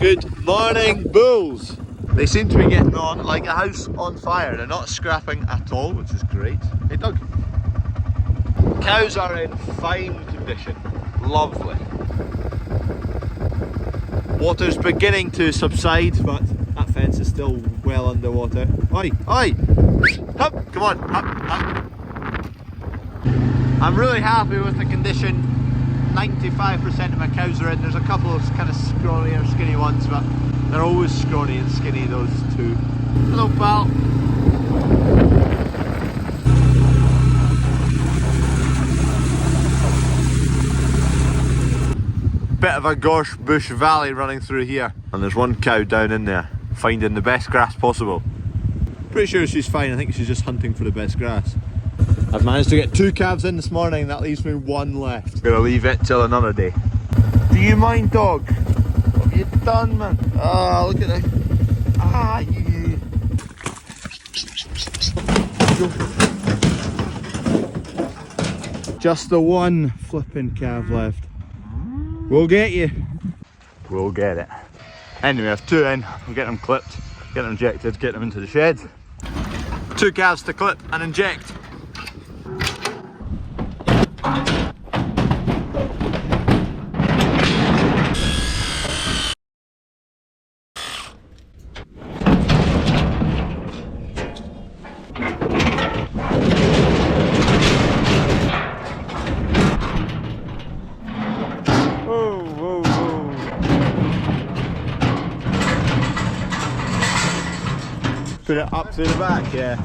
Good morning, bulls. They seem to be getting on like a house on fire. They're not scrapping at all, which is great. Hey Doug. Cows are in fine condition. Lovely. Water's beginning to subside, but that fence is still well underwater. Oi, oi! Up, come on, up. I'm really happy with the condition. 95% of my cows are in. There's a couple of kind of scrawny or skinny ones, but they're always scrawny and skinny, those two. Hello, pal. Bit of a gorse bush valley running through here, and there's one cow down in there finding the best grass possible. Pretty sure she's fine. I think she's just hunting for the best grass. I've managed to get 2 calves in this morning. That leaves me 1 left. I'm gonna leave it till another day. Do you mind, dog? What have you done, man? Ah, look at that. Ah, you. Just the one flipping calf left. We'll get you. We'll get it. Anyway, I have 2 in. We'll get them clipped, get them injected, get them into the shed. 2 calves to clip and inject. Put it up through the back, yeah.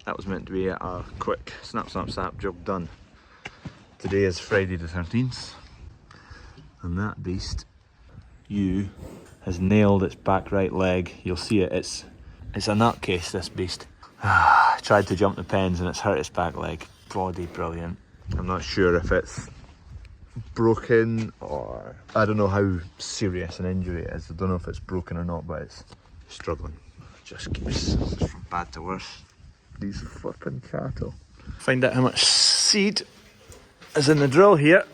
That was meant to be a quick snap job done. Today is Friday the 13th, and that beast, has nailed its back right leg. You'll see it, it's a nutcase, this beast. Tried to jump the pens and it's hurt its back leg. Bloody brilliant. I'm not sure if it's broken or I don't know how serious an injury it is. I don't know if it's broken or not, but it's struggling. Just keeps from bad to worse. These flipping cattle. Find out how much seed is in the drill here.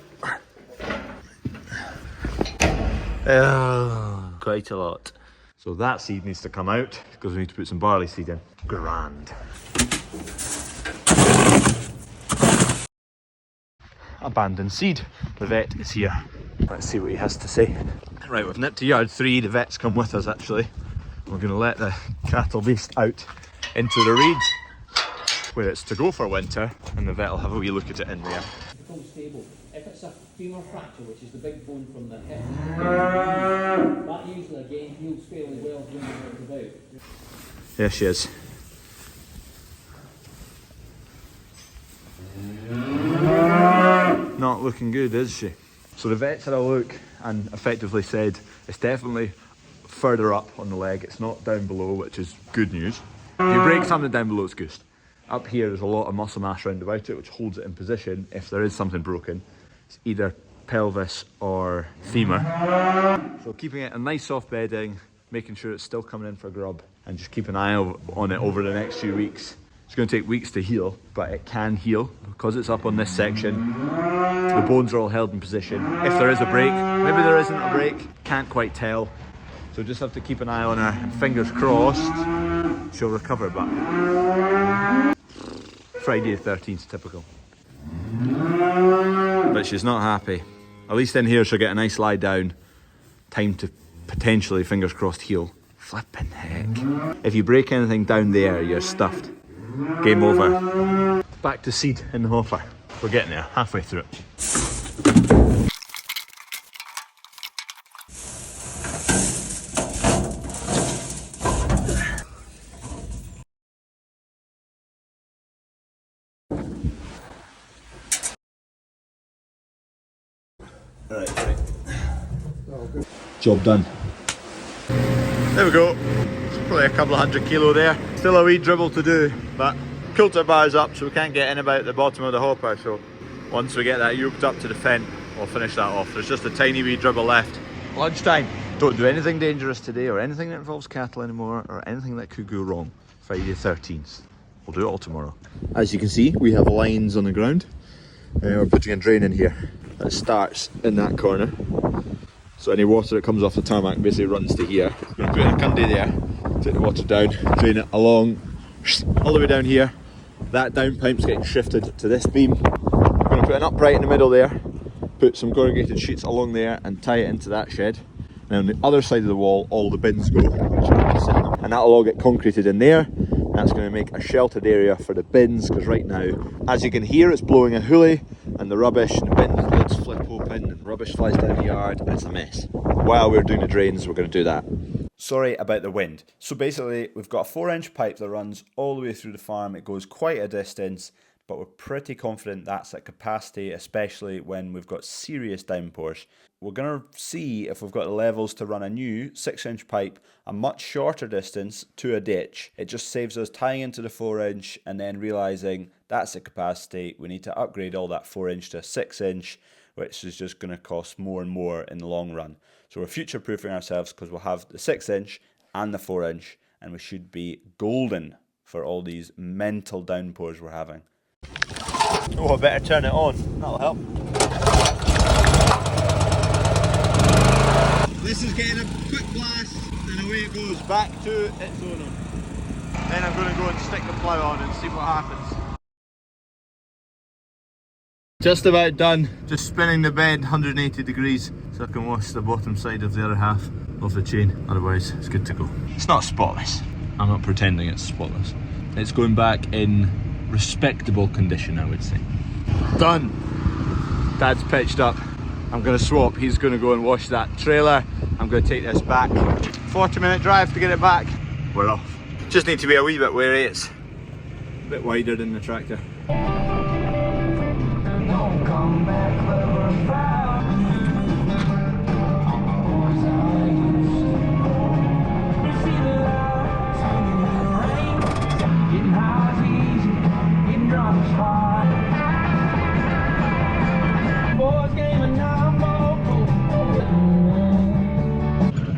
Quite a lot. So that seed needs to come out because we need to put some barley seed in. Grand. Abandoned seed. The vet is here. Let's see what he has to say. Right, we've nipped to yard 3. The vet's come with us actually. We're going to let the cattle beast out into the reeds where it's to go for winter, and the vet will have a wee look at it in there. Full stable. If it's a femur fracture, which is the big bone from the hip, that usually again heals fairly well when you're out. There she is. Not looking good, is she? So the vet's had a look and effectively said it's definitely further up on the leg. It's not down below, which is good news. If you break something down below, it's ghost. Up here there's a lot of muscle mass round about it, which holds it in position if there is something broken. It's either pelvis or femur. So keeping it a nice soft bedding, making sure it's still coming in for grub, and just keep an eye on it over the next few weeks. It's going to take weeks to heal, but it can heal because it's up on this section. The bones are all held in position. If there is a break, maybe there isn't a break, can't quite tell. So just have to keep an eye on her, and fingers crossed she'll recover. But Friday the 13th, typical. But she's not happy. At least in here she'll get a nice lie down. Time to potentially, fingers crossed, heal. Flippin' heck. If you break anything down there, you're stuffed. Game over. Back to seed in the hopper. We're getting there, halfway through it. Right. Job done. There we go. Probably a couple of 100 kilo there. Still a wee dribble to do, but coulter bar's up, so we can't get in about the bottom of the hopper. So once we get that yoked up to the fent, we'll finish that off. There's just a tiny wee dribble left. Lunchtime. Don't do anything dangerous today, or anything that involves cattle anymore, or anything that could go wrong. Friday the 13th. We'll do it all tomorrow. As you can see, we have lines on the ground. We're putting a drain in here that starts in that corner. So any water that comes off the tarmac basically runs to here. We're going to put in a cundy there, take the water down, drain it along, all the way down here. That down pipe's getting shifted to this beam. We're going to put an upright in the middle there, put some corrugated sheets along there and tie it into that shed. And on the other side of the wall, all the bins go, and that'll all get concreted in there. That's going to make a sheltered area for the bins, because right now, as you can hear, it's blowing a hoolie, and the rubbish and the bin lids flip open, and rubbish flies down the yard, and it's a mess. While we're doing the drains, we're going to do that. Sorry about the wind. So basically, we've got a 4-inch pipe that runs all the way through the farm. It goes quite a distance, but we're pretty confident that's at capacity, especially when we've got serious downpours. We're going to see if we've got the levels to run a new 6-inch pipe a much shorter distance to a ditch. It just saves us tying into the 4-inch and then realising that's at capacity. We need to upgrade all that 4-inch to a 6-inch, which is just going to cost more and more in the long run. So we're future-proofing ourselves, because we'll have the 6-inch and the 4-inch, and we should be golden for all these mental downpours we're having. Oh, I better turn it on. That'll help. This is getting a quick blast, and away it goes back to its owner. Then I'm going to go and stick the plough on and see what happens. Just about done. Just spinning the bed 180 degrees so I can wash the bottom side of the other half of the chain. Otherwise, it's good to go. It's not spotless. I'm not pretending it's spotless. It's going back in respectable condition, I would say. Done. Dad's pitched up. I'm going to swap. He's going to go and wash that trailer. I'm going to take this back. 40-minute drive to get it back. We're off. Just need to be a wee bit wary. It's a bit wider than the tractor.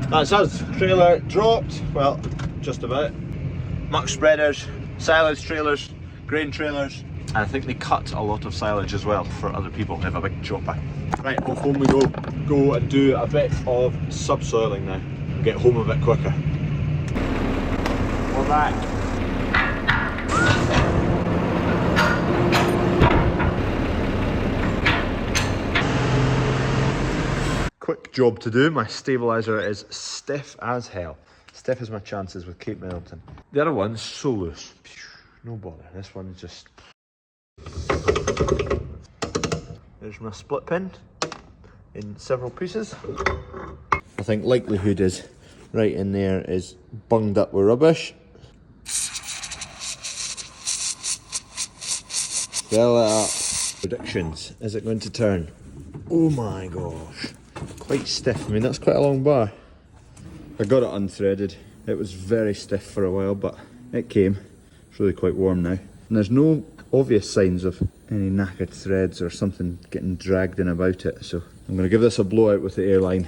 That's us. Trailer dropped, well, just about. Muck spreaders, silage trailers, grain trailers, and I think they cut a lot of silage as well for other people who have a big chopper. Right, off home we go and do a bit of subsoiling now. Get home a bit quicker. We're back. Quick job to do. My stabiliser is stiff as hell. Stiff as my chances with Cape Middleton. The other one's so loose. No bother. This one is just... There's my split pin in several pieces. I think likelihood is right in there is bunged up with rubbish. Fill it up. Predictions. Is it going to turn? Oh my gosh. Quite stiff. I mean, that's quite a long bar. I got it unthreaded. It was very stiff for a while, but it came. It's really quite warm now. And there's no obvious signs of any knackered threads or something getting dragged in about it. So I'm going to give this a blowout with the airline.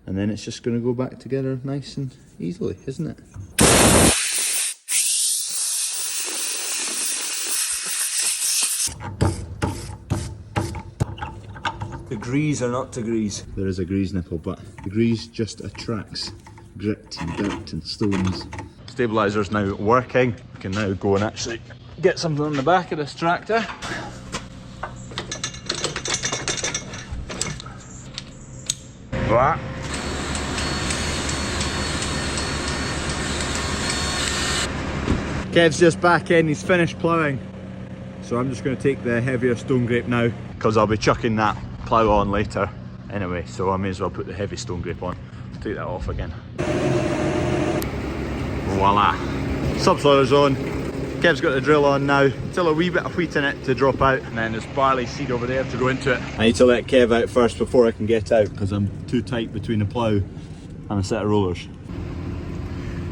And then it's just going to go back together nice and easily, isn't it? The grease are not to grease. There is a grease nipple, but the grease just attracts grit and dirt and stones. Stabiliser's now working. We can now go and actually get something on the back of this tractor. That. Kev's just back in, he's finished ploughing. So I'm just going to take the heavier stone grape now, because I'll be chucking that plough on later anyway, so I may as well put the heavy stone grape on. Take that off again. Voila. Subsoiler's on. Kev's got the drill on now. Still a wee bit of wheat in it to drop out, and then there's barley seed over there to go into it. I need to let Kev out first before I can get out because I'm too tight between the plough and a set of rollers.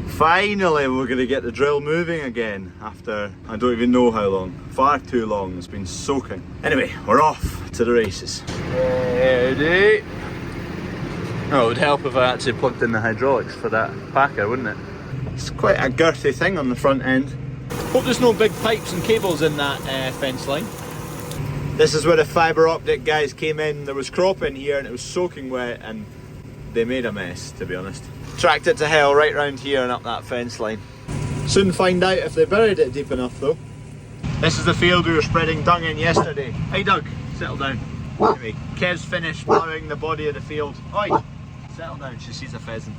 Finally we're going to get the drill moving again after I don't even know how long. Far too long, it's been soaking. Anyway, we're off to the races. Ready? Oh, it would help if I actually plugged in the hydraulics for that packer, wouldn't it? It's quite a girthy thing on the front end. Hope there's no big pipes and cables in that fence line. This is where the fibre optic guys came in. There was crop in here and it was soaking wet and they made a mess, to be honest. Tracked it to hell right round here and up that fence line. Soon find out if they buried it deep enough though. This is the field we were spreading dung in yesterday. Hey Doug, settle down. Anyway, Kev's finished ploughing the body of the field. Oi, settle down, she sees a pheasant.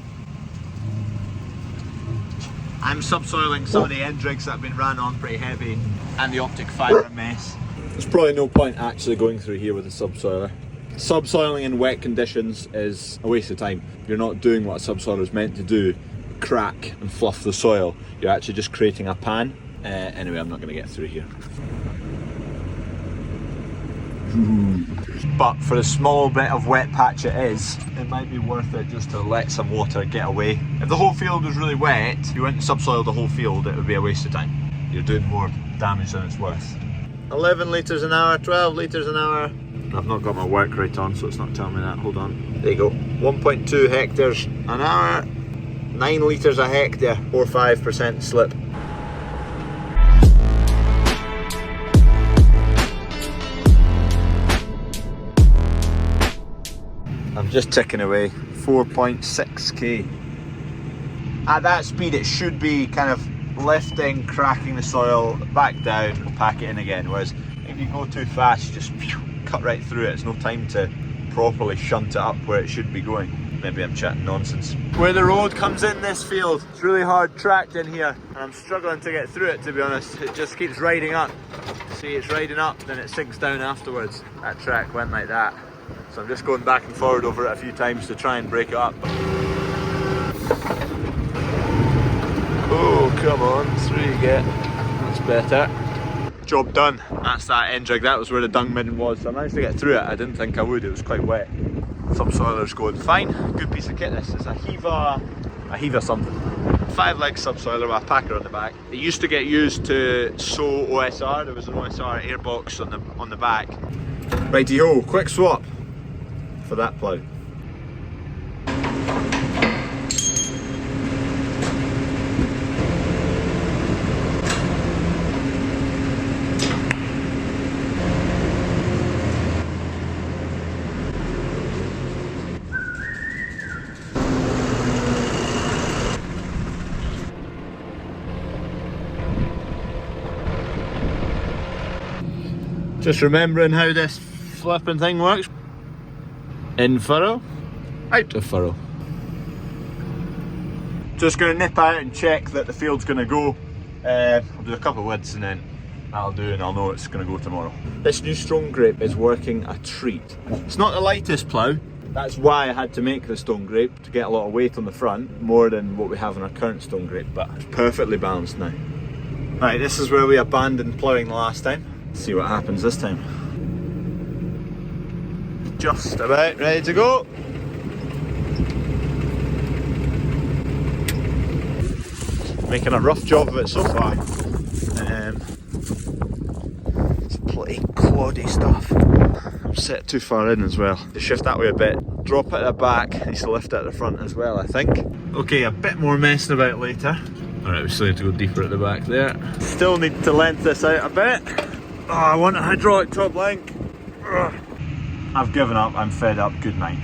I'm subsoiling some of the end rigs that have been ran on pretty heavy and the optic fibre mess. There's probably no point actually going through here with a subsoiler. Subsoiling in wet conditions is a waste of time. You're not doing what a subsoiler is meant to do, crack and fluff the soil. You're actually just creating a pan. Anyway, I'm not going to get through here. But for the small bit of wet patch it is, it might be worth it just to let some water get away. If the whole field was really wet, if you went and subsoiled the whole field, it would be a waste of time. You're doing more damage than it's worth. 11 litres an hour, 12 litres an hour. I've not got my work rate on, so it's not telling me that. Hold on. There you go. 1.2 hectares an hour, 9 litres a hectare, 4-5% slip. I'm just ticking away. 4.6k. At that speed, it should be kind of lifting, cracking the soil back down, pack it in again. Whereas if you go too fast, you just cut right through it. It's no time to properly shunt it up where it should be going. Maybe I'm chatting nonsense. Where the road comes in this field, it's really hard tracked in here and I'm struggling to get through it, to be honest. It just keeps riding up. See, it's riding up, then it sinks down afterwards. That track went like that. So I'm just going back and forward over it a few times to try and break it up. Oh, come on, through you get. That's better. Job done. That's that end rig. That was where the dung bin was. So I managed to get through it. I didn't think I would. It was quite wet. Subsoiler's going fine. Good piece of kit this. It's a Hiva something. 5-leg subsoiler with a packer on the back. It used to get used to sow OSR. There was an OSR airbox on the back. Righty-ho, quick swap for that plough. Just remembering how this flipping thing works. In furrow, out of furrow. Just going to nip out and check that the field's going to go. I'll do a couple of widths and then that'll do and I'll know it's going to go tomorrow. This new stone grape is working a treat. It's not the lightest plough. That's why I had to make the stone grape, to get a lot of weight on the front, more than what we have in our current stone grape, but it's perfectly balanced now. Right, this is where we abandoned ploughing the last time. Let's see what happens this time. Just about ready to go. Making a rough job of it so far. It's pretty cloddy stuff. I'm set too far in as well. To shift that way a bit, drop it at the back, needs to lift it at the front as well, I think. Okay, a bit more messing about later. Alright, we still need to go deeper at the back there. Still need to length this out a bit. Oh, I want a hydraulic top link. Ugh. I've given up, I'm fed up, good night.